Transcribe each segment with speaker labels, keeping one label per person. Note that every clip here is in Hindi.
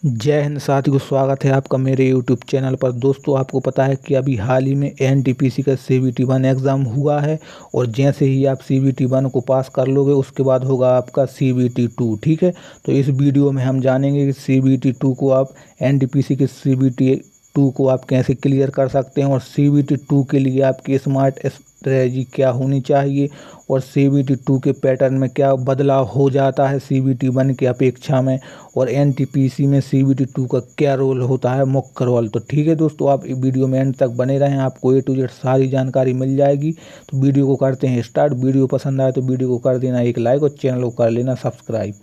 Speaker 1: जय हिंद साथियों, स्वागत है आपका मेरे यूट्यूब चैनल पर। दोस्तों, आपको पता है कि अभी हाल ही में एनटीपीसी का CBT-1 एग्ज़ाम हुआ है और जैसे ही आप CBT-1 को पास कर लोगे उसके बाद होगा आपका CBT-2। ठीक है, तो इस वीडियो में हम जानेंगे कि CBT-2 को आप एनटीपीसी के CBT-2 को आप कैसे क्लियर कर सकते हैं और CBT-2 के लिए आपकी स्मार्ट स्ट्रेटजी क्या होनी चाहिए और CBT-2 के पैटर्न में क्या बदलाव हो जाता है CBT-1 की अपेक्षा में, और एनटीपीसी में CBT-2 का क्या रोल होता है, मुख्य रोल। तो ठीक है दोस्तों, आप वीडियो में एंड तक बने रहें, आपको A to Z सारी जानकारी मिल जाएगी। तो वीडियो को करते हैं स्टार्ट। वीडियो पसंद आए तो वीडियो को कर देना एक लाइक और चैनल को कर लेना सब्सक्राइब।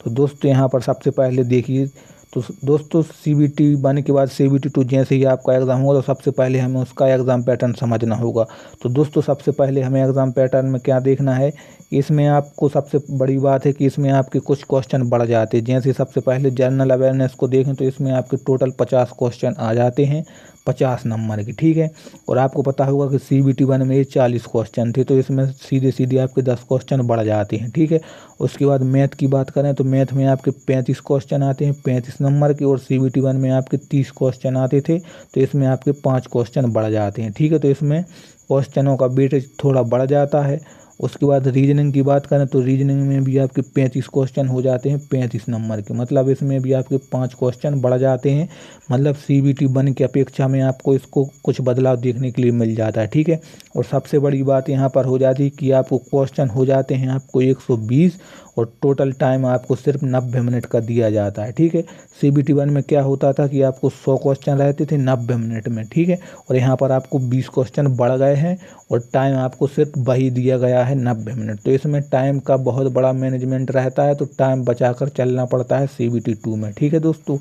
Speaker 1: तो दोस्तों, यहाँ पर सबसे पहले देखिए, तो दोस्तों CBT-1 के बाद CBT-2 जैसे ही आपका एग्ज़ाम होगा तो सबसे पहले हमें उसका एग्ज़ाम पैटर्न समझना होगा। तो दोस्तों, सबसे पहले हमें एग्ज़ाम पैटर्न में क्या देखना है, इसमें आपको सबसे बड़ी बात है कि इसमें आपके कुछ क्वेश्चन बढ़ जाते हैं। जैसे सबसे पहले जनरल अवेयरनेस को देखें तो इसमें आपके टोटल 50 क्वेश्चन आ जाते हैं, 50 नंबर की। ठीक है, और आपको पता होगा कि CBT-1 में ये 40 क्वेश्चन थे, तो इसमें सीधे सीधे आपके 10 क्वेश्चन बढ़ जाते हैं। ठीक है, उसके बाद मैथ की बात करें तो मैथ में आपके 35 क्वेश्चन आते हैं, 35 नंबर के, और CBT-1 में आपके 30 क्वेश्चन आते थे, तो इसमें आपके 5 क्वेश्चन बढ़ जाते हैं। ठीक है, तो इसमें क्वेश्चनों का वेटेज थोड़ा बढ़ जाता है। उसके बाद रीजनिंग की बात करें तो रीजनिंग में भी आपके 35 क्वेश्चन हो जाते हैं, 35 नंबर के, मतलब इसमें भी आपके 5 क्वेश्चन बढ़ जाते हैं। मतलब CBT-1 की अपेक्षा में आपको इसको कुछ बदलाव देखने के लिए मिल जाता है। ठीक है, और सबसे बड़ी बात यहाँ पर हो जाती है कि आपको क्वेश्चन हो जाते हैं आपको 120 और टोटल टाइम आपको सिर्फ 90 मिनट का दिया जाता है। ठीक है, CBT-1 में क्या होता था कि आपको 100 क्वेश्चन रहते थे 90 मिनट में। ठीक है, और यहाँ पर आपको 20 क्वेश्चन बढ़ गए हैं और टाइम आपको सिर्फ वही दिया गया है 90 मिनट। तो इसमें टाइम का बहुत बड़ा मैनेजमेंट रहता है, तो टाइम बचाकर चलना पड़ता है CBT-2 में। ठीक है दोस्तों,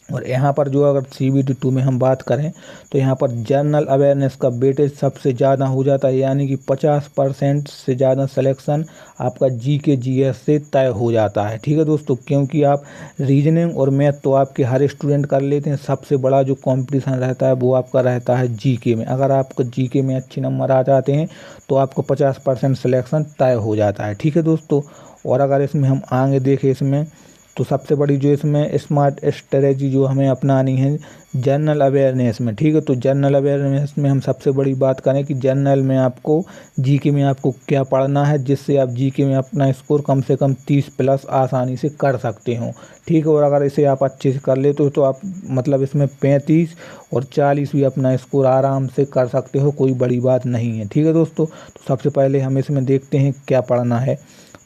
Speaker 1: और यहाँ पर जो अगर CBT-2 में हम बात करें तो यहाँ पर जनरल अवेयरनेस का वेटेज सबसे ज़्यादा हो जाता है, यानी कि 50% से ज़्यादा सिलेक्शन आपका GK GS से तय हो जाता है। ठीक है दोस्तों, क्योंकि आप रीजनिंग और मैथ तो आपके हर स्टूडेंट कर लेते हैं, सबसे बड़ा जो कंपटीशन रहता है वो आपका रहता है GK में। अगर आपको GK में अच्छे नंबर आ जाते हैं तो आपको 50% सिलेक्शन तय हो जाता है। ठीक है दोस्तों, और अगर इसमें हम आगे देखें इसमें तो सबसे बड़ी जो इसमें स्मार्ट स्ट्रेटजी जो हमें अपनानी है जनरल अवेयरनेस में। ठीक है, तो जनरल अवेयरनेस में हम सबसे बड़ी बात करें कि जनरल में आपको GK में आपको क्या पढ़ना है जिससे आप GK में अपना स्कोर कम से कम 30 प्लस आसानी से कर सकते हो। ठीक है, और अगर इसे आप अच्छे से कर लेते हो तो आप मतलब इसमें 35 और 40 भी अपना स्कोर आराम से कर सकते हो, कोई बड़ी बात नहीं है। ठीक है दोस्तों, तो सबसे पहले हम इसमें देखते हैं क्या पढ़ना है।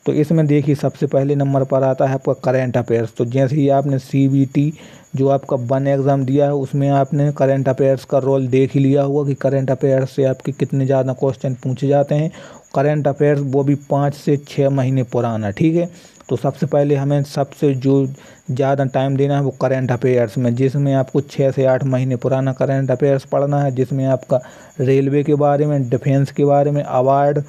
Speaker 1: तो इसमें देखिए सबसे पहले नंबर पर आता है आपका करेंट अफेयर्स। तो जैसे ही आपने CBT जो आपका 1 एग्ज़ाम दिया है उसमें आपने करेंट अफेयर्स का रोल देख ही लिया होगा कि करेंट अफेयर्स से आपके कितने ज़्यादा क्वेश्चन पूछे जाते हैं। करेंट अफेयर्स वो भी 5 से 6 महीने पुराना। ठीक है, तो सबसे पहले हमें सबसे जो ज़्यादा टाइम देना है वो करेंट अफेयर्स में, जिसमें आपको 6 से 8 महीने पुराना करेंट अफेयर्स पढ़ना है, जिसमें आपका रेलवे के बारे में, डिफेंस के बारे में, अवार्ड,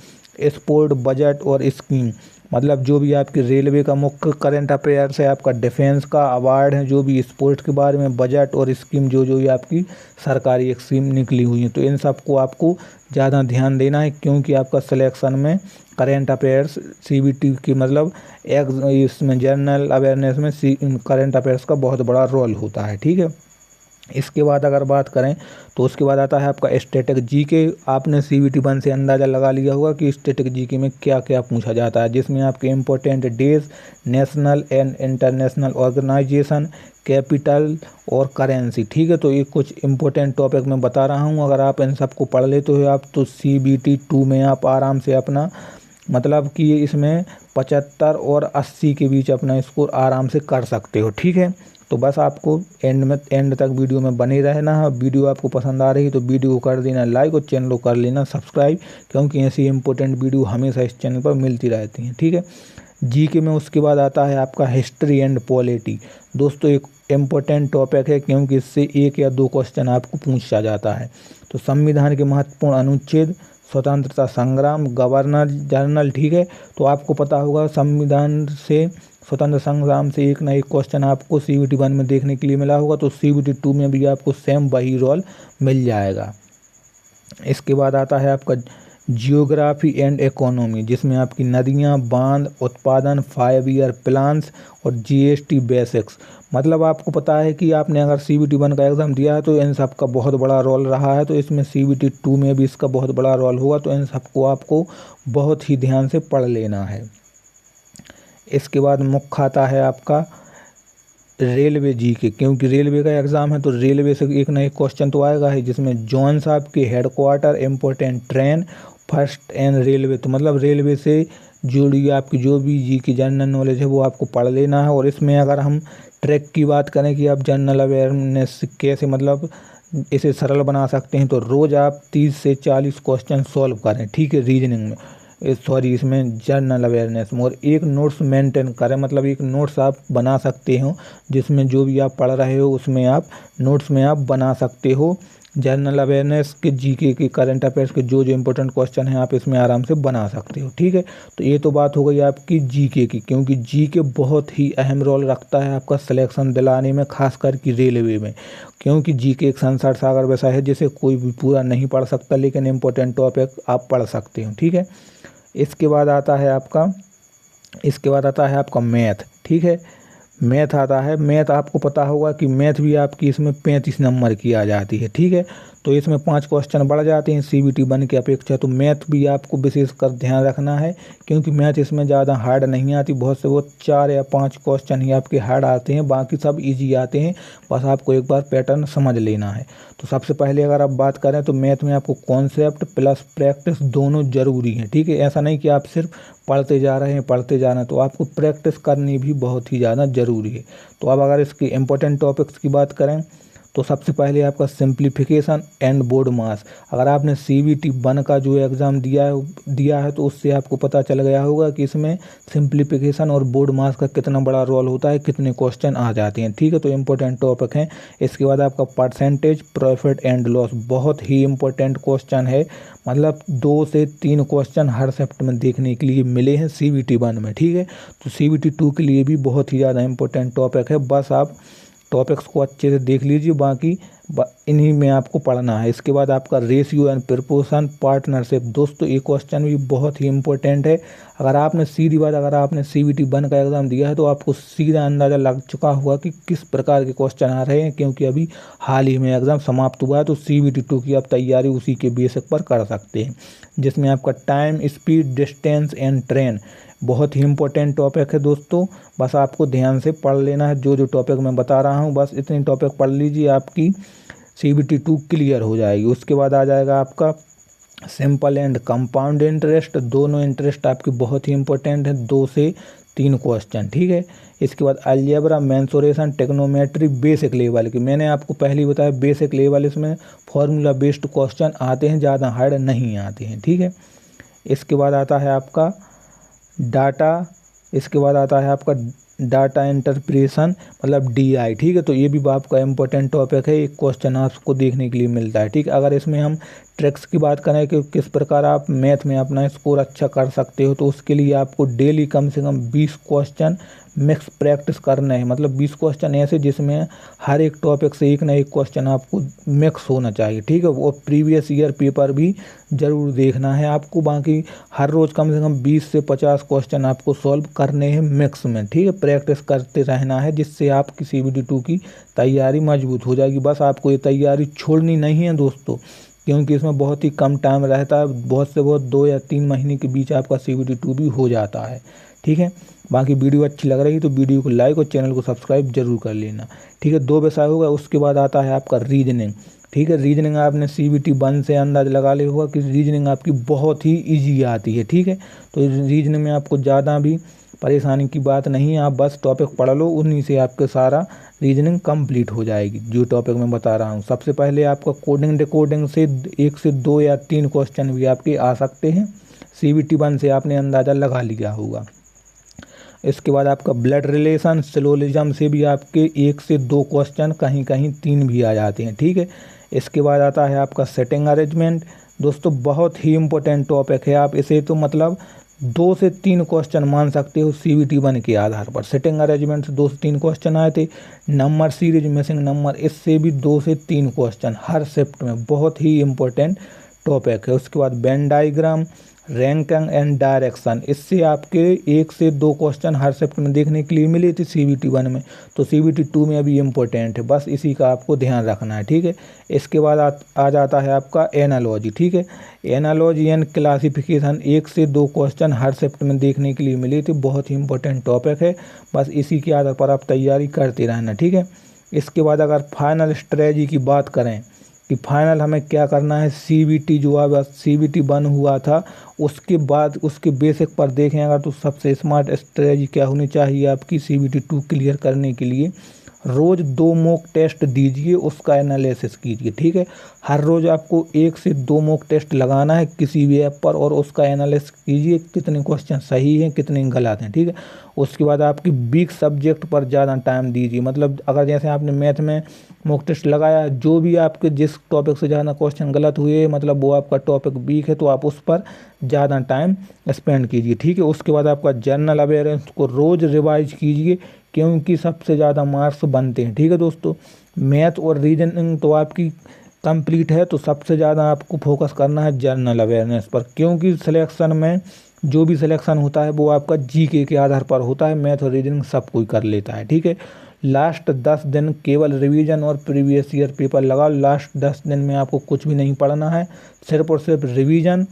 Speaker 1: स्पोर्ट, बजट और स्कीम, मतलब जो भी आपकी रेलवे का मुख्य करंट अफेयर्स है, आपका डिफेंस का अवार्ड है, जो भी स्पोर्ट्स के बारे में, बजट और स्कीम जो जो ये आपकी सरकारी एक स्कीम निकली हुई है, तो इन सबको आपको ज़्यादा ध्यान देना है, क्योंकि आपका सिलेक्शन में करंट अफेयर्स CBT की मतलब इसमें जनरल अवेयरनेस में करंट अफेयर्स का बहुत बड़ा रोल होता है। ठीक है, इसके बाद अगर बात करें तो उसके बाद आता है आपका स्टैटिक GK। आपने CBT-1 से अंदाज़ा लगा लिया होगा कि स्टैटिक GK में क्या क्या पूछा जाता है, जिसमें आपके important days, national and international organization, capital और करेंसी। ठीक है, तो ये कुछ इंपॉर्टेंट टॉपिक मैं बता रहा हूँ, अगर आप इन सबको पढ़ लेते हो आप तो CBT-2 में आप आराम से अपना मतलब कि इसमें 75 और 80 के बीच अपना स्कोर आराम से कर सकते हो। ठीक है, तो बस आपको एंड तक वीडियो में बने रहना है। वीडियो आपको पसंद आ रही है तो वीडियो को कर देना लाइक और चैनल को कर लेना सब्सक्राइब, क्योंकि ऐसी इंपॉर्टेंट वीडियो हमेशा इस चैनल पर मिलती रहती हैं। ठीक है, GK में उसके बाद आता है आपका हिस्ट्री एंड पॉलिटी। दोस्तों, एक इम्पोर्टेंट टॉपिक है, क्योंकि इससे 1 या 2 क्वेश्चन आपको पूछा जाता है। तो संविधान के महत्वपूर्ण अनुच्छेद, स्वतंत्रता संग्राम, गवर्नर जनरल। ठीक है, तो आपको पता होगा संविधान से, स्वतंत्र संग्राम से एक ना एक क्वेश्चन आपको CBT-1 में देखने के लिए मिला होगा, तो CBT-2 में भी आपको सेम वही रोल मिल जाएगा। इसके बाद आता है आपका जियोग्राफी एंड इकोनॉमी, जिसमें आपकी नदियाँ, बांध, उत्पादन, 5 ईयर प्लान्स और जीएसटी बेसिक्स। मतलब आपको पता है कि आपने अगर CBT 1 का एग्ज़ाम दिया है तो इन सब का बहुत बड़ा रोल रहा है, तो इसमें CBT 2 में भी इसका बहुत बड़ा रोल होगा, तो इन सबको आपको बहुत ही ध्यान से पढ़ लेना है। इसके बाद मुख्य आता है आपका रेलवे जीके, क्योंकि रेलवे का एग्ज़ाम है तो रेलवे से एक ना एक क्वेश्चन तो आएगा ही, जिसमें जॉन साहब के headquarter, important train, first and railway. तो मतलब रेलवे से जुड़ी आपकी जो भी जीके जनरल नॉलेज है वो आपको पढ़ लेना है। और इसमें अगर हम ट्रैक की बात करें कि आप जनरल अवेयरनेस कैसे मतलब इसे सरल बना सकते हैं, तो रोज़ आप 30 से 40 क्वेश्चन सॉल्व करें, ठीक है, रीजनिंग में, इसमें जनरल अवेयरनेस में। और एक नोट्स मेंटेन करें, मतलब एक नोट्स आप बना सकते हो जिसमें जो भी आप पढ़ रहे हो उसमें आप नोट्स में आप बना सकते हो। जनरल अवेयरनेस के जीके के करंट अफेयर्स के जो इंपॉर्टेंट क्वेश्चन हैं आप इसमें आराम से बना सकते हो, ठीक है। तो ये तो बात हो गई आपकी जीके की, क्योंकि जीके बहुत ही अहम रोल रखता है आपका सिलेक्शन दिलाने में, खासकर कि रेलवे में, क्योंकि जीके एक संसार सागर वैसा है जिसे कोई भी पूरा नहीं पढ़ सकता, लेकिन इम्पोर्टेंट टॉपिक आप पढ़ सकते हो, ठीक है। इसके बाद आता है आपका मैथ, ठीक है। मैथ आता है, मैथ आपको पता होगा कि मैथ भी आपकी इसमें 35 नंबर की आ जाती है, ठीक है। तो इसमें 5 क्वेश्चन बढ़ जाते हैं CBT 1 की अपेक्षा, तो मैथ भी आपको विशेषकर ध्यान रखना है, क्योंकि मैथ इसमें ज़्यादा हार्ड नहीं आती, बहुत से बहुत 4 या 5 क्वेश्चन ही आपके हार्ड आते हैं, बाकी सब ईजी आते हैं, बस आपको एक बार पैटर्न समझ लेना है। तो सबसे पहले अगर आप बात करें तो मैथ में आपको कॉन्सेप्ट प्लस प्रैक्टिस दोनों ज़रूरी है, ठीक है। ऐसा नहीं कि आप सिर्फ पढ़ते जा रहे हैं, तो आपको प्रैक्टिस करनी भी बहुत ही ज़्यादा ज़रूरी है। तो अब अगर इसके इम्पोर्टेंट टॉपिक्स की बात करें तो सबसे पहले आपका सिंप्लीफिकेशन एंड बोर्ड मास। अगर आपने CBT 1 का जो एग्ज़ाम दिया है तो उससे आपको पता चल गया होगा कि इसमें सिंप्लीफिकेशन और बोर्ड मास का कितना बड़ा रोल होता है, कितने क्वेश्चन आ जाते हैं, ठीक है। तो इम्पोर्टेंट टॉपिक हैं। इसके बाद आपका परसेंटेज, प्रॉफिट एंड लॉस, बहुत ही इम्पोर्टेंट क्वेश्चन है, मतलब 2 से 3 क्वेश्चन हर शिफ्ट में देखने के लिए मिले हैं CBT 1 में, ठीक है। तो CBT 2 के लिए भी बहुत ही ज़्यादा इम्पोर्टेंट टॉपिक है, बस आप टॉपिक्स को अच्छे से देख लीजिए, बाकी इन्हीं में आपको पढ़ना है। इसके बाद आपका रेशियो एंड प्रपोर्शन, पार्टनरशिप, दोस्तों ये क्वेश्चन भी बहुत ही इम्पोर्टेंट है। अगर आपने CBT 1 का एग्ज़ाम दिया है तो आपको सीधा अंदाज़ा लग चुका होगा कि किस प्रकार के क्वेश्चन आ रहे हैं, क्योंकि अभी हाल ही में एग्ज़ाम समाप्त हुआ है, तो CBT 2 की आप तैयारी उसी के बेसिक पर कर सकते हैं, जिसमें आपका time, speed, distance and train बहुत ही इम्पोर्टेंट टॉपिक है दोस्तों, बस आपको ध्यान से पढ़ लेना है। जो टॉपिक मैं बता रहा हूँ बस इतनी टॉपिक पढ़ लीजिए, आपकी CBT 2 क्लियर हो जाएगी। उसके बाद आ जाएगा आपका सिंपल एंड कंपाउंड इंटरेस्ट, दोनों इंटरेस्ट आपके बहुत ही इंपॉर्टेंट है, 2 से 3 क्वेश्चन, ठीक है। इसके बाद अलजेब्रा, मेंसुरेशन, टेक्नोमेट्री बेसिक लेवल की, मैंने आपको पहले ही बताया बेसिक लेवल, इसमें फॉर्मूला बेस्ड क्वेश्चन आते हैं, ज़्यादा हार्ड नहीं आते हैं, ठीक है। इसके बाद आता है आपका डाटा इंटरप्रेशन, मतलब DI, ठीक है। तो ये भी आपका इम्पोर्टेंट टॉपिक है, एक क्वेश्चन आपको देखने के लिए मिलता है, ठीक है। अगर इसमें हम ट्रिक्स की बात करें कि किस प्रकार आप मैथ में अपना स्कोर अच्छा कर सकते हो, तो उसके लिए आपको डेली कम से कम 20 क्वेश्चन मिक्स प्रैक्टिस करना है, मतलब 20 क्वेश्चन ऐसे जिसमें हर एक टॉपिक से एक ना एक क्वेश्चन आपको मिक्स होना चाहिए, ठीक है। वो प्रीवियस ईयर पेपर भी ज़रूर देखना है आपको, बाकी हर रोज़ कम से कम 20 से 50 क्वेश्चन आपको सॉल्व करने हैं मिक्स में, ठीक है। प्रैक्टिस करते रहना है, जिससे आपकी CBT 2 की तैयारी मजबूत हो जाएगी। बस आपको ये तैयारी छोड़नी नहीं है दोस्तों, क्योंकि इसमें बहुत ही कम टाइम रहता है, बहुत से बहुत 2 या 3 महीने के बीच आपका CBT 2 भी हो जाता है, ठीक है। बाकी वीडियो अच्छी लग रही है तो वीडियो को लाइक और चैनल को सब्सक्राइब जरूर कर लेना, ठीक है। 2 विषय होगा। उसके बाद आता है आपका रीजनिंग, ठीक है। रीजनिंग आपने CBT 1 से अंदाज लगा लिया होगा कि रीजनिंग आपकी बहुत ही ईजी आती है, ठीक है। तो रीजनिंग में आपको ज़्यादा भी परेशानी की बात नहीं है, आप बस टॉपिक पढ़ लो, उन्हीं से आपके सारा रीजनिंग कंप्लीट हो जाएगी। जो टॉपिक मैं बता रहा हूँ, सबसे पहले आपका कोडिंग डिकोडिंग से 1 से 2 या 3 क्वेश्चन भी आपके आ सकते हैं, CBT 1 से आपने अंदाज़ा लगा लिया होगा। इसके बाद आपका ब्लड रिलेशन, सिलोजिज्म से भी आपके 1 से 2 क्वेश्चन, कहीं कहीं 3 भी आ जाते हैं, ठीक है। इसके बाद आता है आपका सेटिंग अरेंजमेंट, दोस्तों बहुत ही इम्पोर्टेंट टॉपिक है, आप इसे तो मतलब 2 से 3 क्वेश्चन मान सकते हो CBT 1 के आधार पर। सेटिंग अरेंजमेंट से 2 से 3 क्वेश्चन आए थे। नंबर सीरीज, मिसिंग नंबर, इससे भी 2 से 3 क्वेश्चन हर शिफ्ट में, बहुत ही इम्पोर्टेंट टॉपिक है। उसके बाद Venn diagram, ranking and direction, इससे आपके 1 से 2 क्वेश्चन हर शिफ्ट में देखने के लिए मिले थे CBT 1 में, तो CBT 2 में अभी इम्पोर्टेंट है, बस इसी का आपको ध्यान रखना है, ठीक है। इसके बाद आ जाता है आपका एनालॉजी, ठीक है। एनालॉजी एंड क्लासिफिकेशन, 1 से 2 क्वेश्चन हर शिफ्ट में देखने के लिए मिले थे, बहुत ही इंपॉर्टेंट टॉपिक है, बस इसी के आधार पर आप तैयारी करते रहना, ठीक है। इसके बाद अगर फाइनल स्ट्रेटजी की बात करें कि फाइनल हमें क्या करना है, CBT जो अब CBT 1 हुआ था उसके बाद उसके बेसिक पर देखें अगर, तो सबसे स्मार्ट स्ट्रेटजी क्या होनी चाहिए आपकी CBT 2 क्लियर करने के लिए, रोज़ 2 मॉक टेस्ट दीजिए, उसका एनालिसिस कीजिए, ठीक है। हर रोज़ आपको 1 से 2 मॉक टेस्ट लगाना है किसी भी ऐप पर और उसका एनालिसिस कीजिए, कितने क्वेश्चन सही हैं कितने गलत हैं, ठीक है। उसके बाद आपकी वीक सब्जेक्ट पर ज़्यादा टाइम दीजिए, मतलब अगर जैसे आपने मैथ में मॉक टेस्ट लगाया, जो भी आपके जिस टॉपिक से ज़्यादा क्वेश्चन गलत हुए मतलब वो आपका टॉपिक वीक है, तो आप उस पर ज़्यादा टाइम स्पेंड कीजिए, ठीक है। उसके बाद आपका जनरल अवेयरनेस को रोज़ रिवाइज कीजिए, क्योंकि सबसे ज़्यादा मार्क्स बनते हैं, ठीक है दोस्तों। मैथ और रीजनिंग तो आपकी कंप्लीट है, तो सबसे ज़्यादा आपको फोकस करना है जनरल अवेयरनेस पर, क्योंकि सिलेक्शन में जो भी सिलेक्शन होता है वो आपका GK के आधार पर होता है, मैथ और रीजनिंग सब कोई कर लेता है, ठीक है। लास्ट 10 दिन केवल रिवीजन और प्रीवियस ईयर पेपर लगाओ, लास्ट 10 दिन में आपको कुछ भी नहीं पढ़ना है, सिर्फ और सिर्फ रिवीजन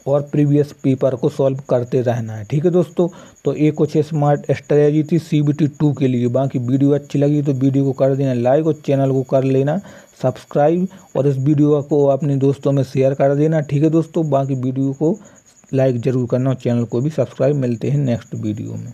Speaker 1: और प्रीवियस पेपर को सॉल्व करते रहना है, ठीक है दोस्तों। तो ये कुछ स्मार्ट स्ट्रेटजी थी CBT 2 के लिए। बाकी वीडियो अच्छी लगी तो वीडियो को कर देना लाइक और चैनल को कर लेना सब्सक्राइब, और इस वीडियो को अपने दोस्तों में शेयर कर देना, ठीक है दोस्तों। बाकी वीडियो को लाइक ज़रूर करना और चैनल को भी सब्सक्राइब। मिलते हैं नेक्स्ट वीडियो में।